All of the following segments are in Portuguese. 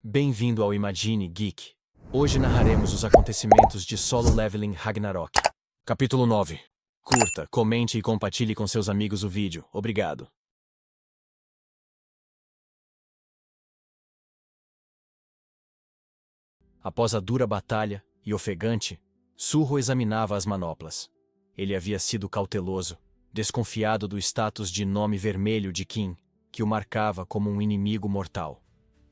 Bem-vindo ao Imagine Geek. Hoje narraremos os acontecimentos de Solo Leveling Ragnarok. Capítulo 9. Curta, comente e compartilhe com seus amigos o vídeo. Obrigado. Após a dura batalha, e ofegante, Surro examinava as manoplas. Ele havia sido cauteloso, desconfiado do status de nome vermelho de Kim, que o marcava como um inimigo mortal.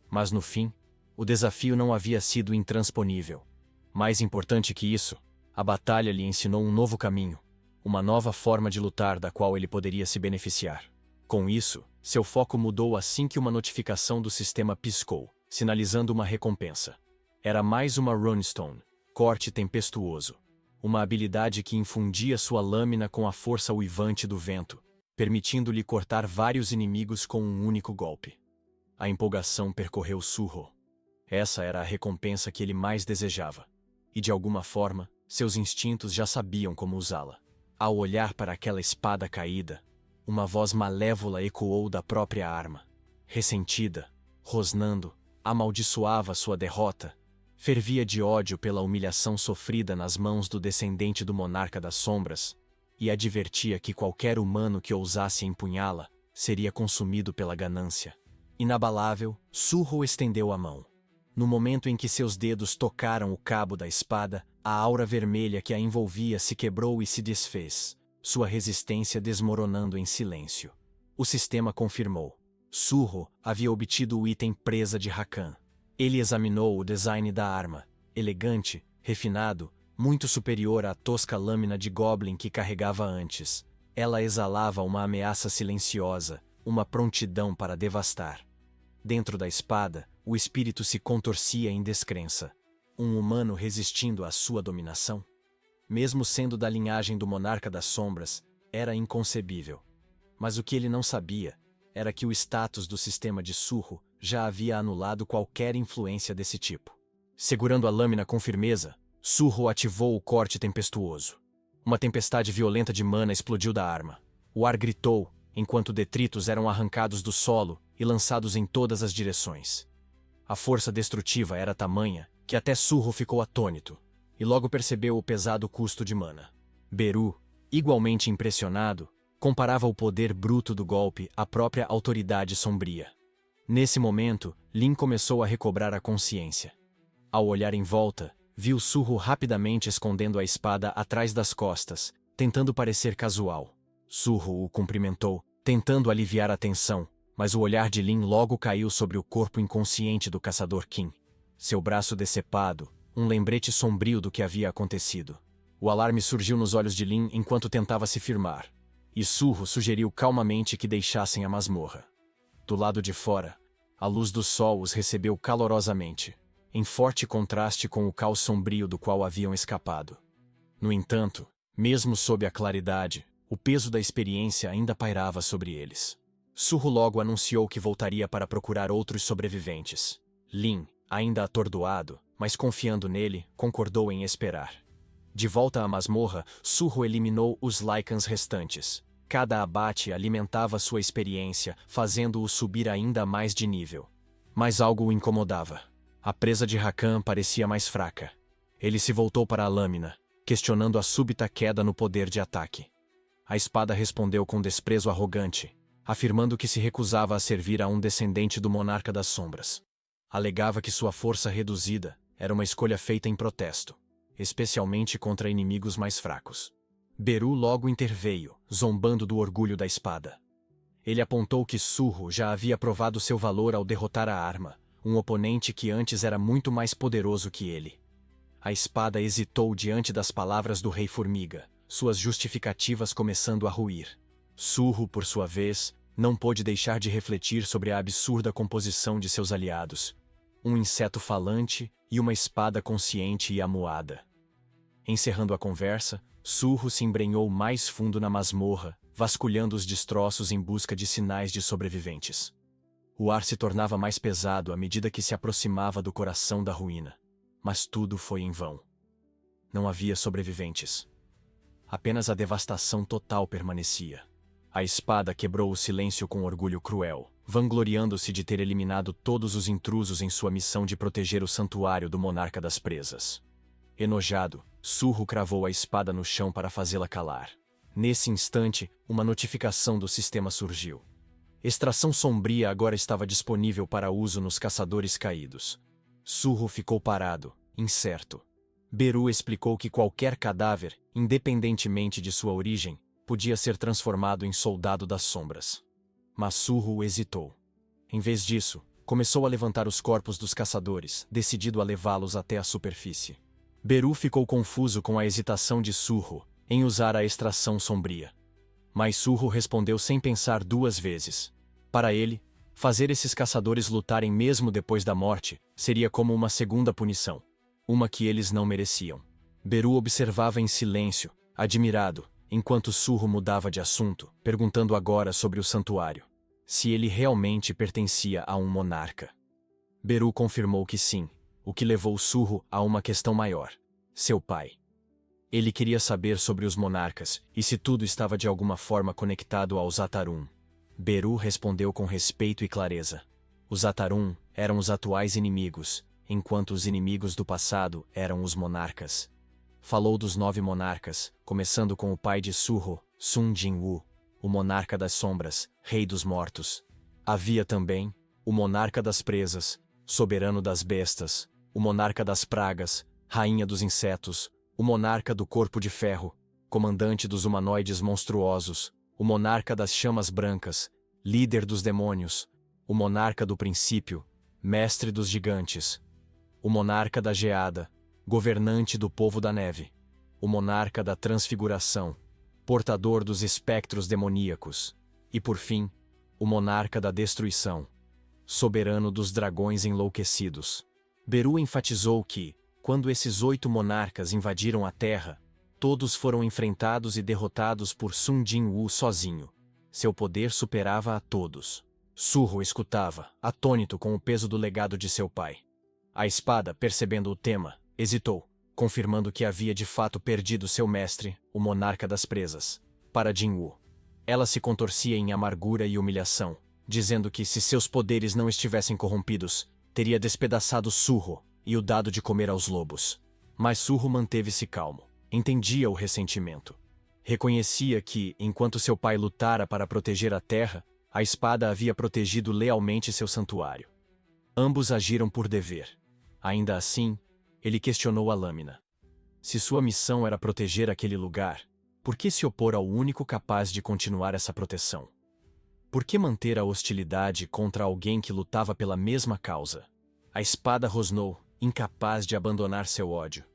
Mas no fim, o desafio não havia sido intransponível. Mais importante que isso, a batalha lhe ensinou um novo caminho, uma nova forma de lutar da qual ele poderia se beneficiar. Com isso, seu foco mudou assim que uma notificação do sistema piscou, sinalizando uma recompensa. Era mais uma Runestone, corte tempestuoso, uma habilidade que infundia sua lâmina com a força uivante do vento, permitindo-lhe cortar vários inimigos com um único golpe. A empolgação percorreu Surro. Essa era a recompensa que ele mais desejava, e de alguma forma, seus instintos já sabiam como usá-la. Ao olhar para aquela espada caída, uma voz malévola ecoou da própria arma. Ressentida, rosnando, amaldiçoava sua derrota, fervia de ódio pela humilhação sofrida nas mãos do descendente do Monarca das Sombras, e advertia que qualquer humano que ousasse empunhá-la seria consumido pela ganância. Inabalável, Surro estendeu a mão. No momento em que seus dedos tocaram o cabo da espada, a aura vermelha que a envolvia se quebrou e se desfez, sua resistência desmoronando em silêncio. O sistema confirmou. Surro havia obtido o item presa de Rakan. Ele examinou o design da arma, elegante, refinado, muito superior à tosca lâmina de Goblin que carregava antes. Ela exalava uma ameaça silenciosa, uma prontidão para devastar. Dentro da espada, o espírito se contorcia em descrença. Um humano resistindo à sua dominação? Mesmo sendo da linhagem do Monarca das Sombras, era inconcebível. Mas o que ele não sabia era que o status do sistema de Surro já havia anulado qualquer influência desse tipo. Segurando a lâmina com firmeza, Surro ativou o corte tempestuoso. Uma tempestade violenta de mana explodiu da arma. O ar gritou, enquanto detritos eram arrancados do solo e lançados em todas as direções. A força destrutiva era tamanha que até Surro ficou atônito, e logo percebeu o pesado custo de mana. Beru, igualmente impressionado, comparava o poder bruto do golpe à própria autoridade sombria. Nesse momento, Lin começou a recobrar a consciência. Ao olhar em volta, viu Surro rapidamente escondendo a espada atrás das costas, tentando parecer casual. Surro o cumprimentou, tentando aliviar a tensão, mas o olhar de Lin logo caiu sobre o corpo inconsciente do caçador Kim. Seu braço decepado, um lembrete sombrio do que havia acontecido. O alarme surgiu nos olhos de Lin enquanto tentava se firmar, e Surro sugeriu calmamente que deixassem a masmorra. Do lado de fora, a luz do sol os recebeu calorosamente, em forte contraste com o caos sombrio do qual haviam escapado. No entanto, mesmo sob a claridade, o peso da experiência ainda pairava sobre eles. Surro logo anunciou que voltaria para procurar outros sobreviventes. Lin, ainda atordoado, mas confiando nele, concordou em esperar. De volta à masmorra, Surro eliminou os Lycans restantes. Cada abate alimentava sua experiência, fazendo-o subir ainda mais de nível. Mas algo o incomodava. A presa de Rakan parecia mais fraca. Ele se voltou para a lâmina, questionando a súbita queda no poder de ataque. A espada respondeu com desprezo arrogante, afirmando que se recusava a servir a um descendente do Monarca das Sombras. Alegava que sua força reduzida era uma escolha feita em protesto, especialmente contra inimigos mais fracos. Beru logo interveio, zombando do orgulho da espada. Ele apontou que Surro já havia provado seu valor ao derrotar a arma, um oponente que antes era muito mais poderoso que ele. A espada hesitou diante das palavras do Rei Formiga, suas justificativas começando a ruir. Surro, por sua vez, não pôde deixar de refletir sobre a absurda composição de seus aliados. Um inseto falante e uma espada consciente e amuada. Encerrando a conversa, Surro se embrenhou mais fundo na masmorra, vasculhando os destroços em busca de sinais de sobreviventes. O ar se tornava mais pesado à medida que se aproximava do coração da ruína. Mas tudo foi em vão. Não havia sobreviventes. Apenas a devastação total permanecia. A espada quebrou o silêncio com orgulho cruel. vangloriando-se de ter eliminado todos os intrusos em sua missão de proteger o santuário do monarca das presas. Enojado, Surro cravou a espada no chão para fazê-la calar. Nesse instante, uma notificação do sistema surgiu. Extração sombria agora estava disponível para uso nos caçadores caídos. Surro ficou parado, incerto. Beru explicou que qualquer cadáver, independentemente de sua origem, podia ser transformado em soldado das sombras. Mas Surro hesitou. Em vez disso, começou a levantar os corpos dos caçadores, decidido a levá-los até a superfície. Beru ficou confuso com a hesitação de Surro em usar a extração sombria. Mas Surro respondeu sem pensar duas vezes. Para ele, fazer esses caçadores lutarem mesmo depois da morte seria como uma segunda punição, uma que eles não mereciam. Beru observava em silêncio, admirado, enquanto Surro mudava de assunto, perguntando agora sobre o santuário. Se ele realmente pertencia a um monarca. Beru confirmou que sim, o que levou Surro a uma questão maior: seu pai. Ele queria saber sobre os monarcas e se tudo estava de alguma forma conectado aos Zhatarum. Beru respondeu com respeito e clareza. Os Zhatarum eram os atuais inimigos, enquanto os inimigos do passado eram os monarcas. Falou dos 9 monarcas, começando com o pai de Surro, Sun Jinwoo, o monarca das sombras, rei dos mortos. Havia também o monarca das presas, soberano das bestas, o monarca das pragas, rainha dos insetos, o monarca do corpo de ferro, comandante dos humanoides monstruosos, o monarca das chamas brancas, líder dos demônios, o monarca do princípio, mestre dos gigantes, o monarca da geada, governante do povo da neve, o monarca da transfiguração, portador dos espectros demoníacos, e por fim, o monarca da destruição, soberano dos dragões enlouquecidos. Beru enfatizou que, quando esses 8 monarcas invadiram a Terra, todos foram enfrentados e derrotados por Sun Jinwoo sozinho. Seu poder superava a todos. Surro escutava, atônito com o peso do legado de seu pai. A espada, percebendo o tema, hesitou, confirmando que havia de fato perdido seu mestre, o monarca das presas, para Jinwoo. Ela se contorcia em amargura e humilhação, dizendo que se seus poderes não estivessem corrompidos, teria despedaçado Surro e o dado de comer aos lobos. Mas Surro manteve-se calmo. Entendia o ressentimento. Reconhecia que, enquanto seu pai lutara para proteger a terra, a espada havia protegido lealmente seu santuário. Ambos agiram por dever. Ainda assim, ele questionou a lâmina. Se sua missão era proteger aquele lugar, por que se opor ao único capaz de continuar essa proteção? Por que manter a hostilidade contra alguém que lutava pela mesma causa? A espada rosnou, incapaz de abandonar seu ódio.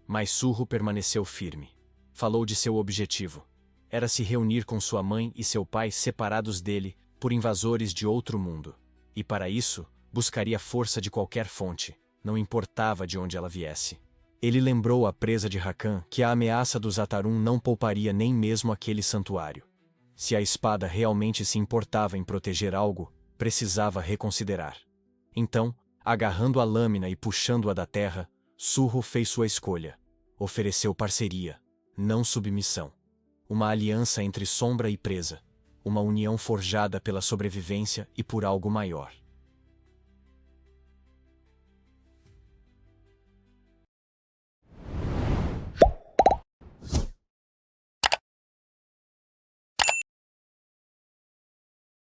Mas Surro permaneceu firme. Falou de seu objetivo. Era se reunir com sua mãe e seu pai separados dele por invasores de outro mundo. E para isso, buscaria força de qualquer fonte, não importava de onde ela viesse. Ele lembrou à presa de Rakan que a ameaça dos Zhatarum não pouparia nem mesmo aquele santuário. Se a espada realmente se importava em proteger algo, precisava reconsiderar. Então, agarrando a lâmina e puxando-a da terra, Surro fez sua escolha. Ofereceu parceria, não submissão. Uma aliança entre sombra e presa. Uma união forjada pela sobrevivência e por algo maior.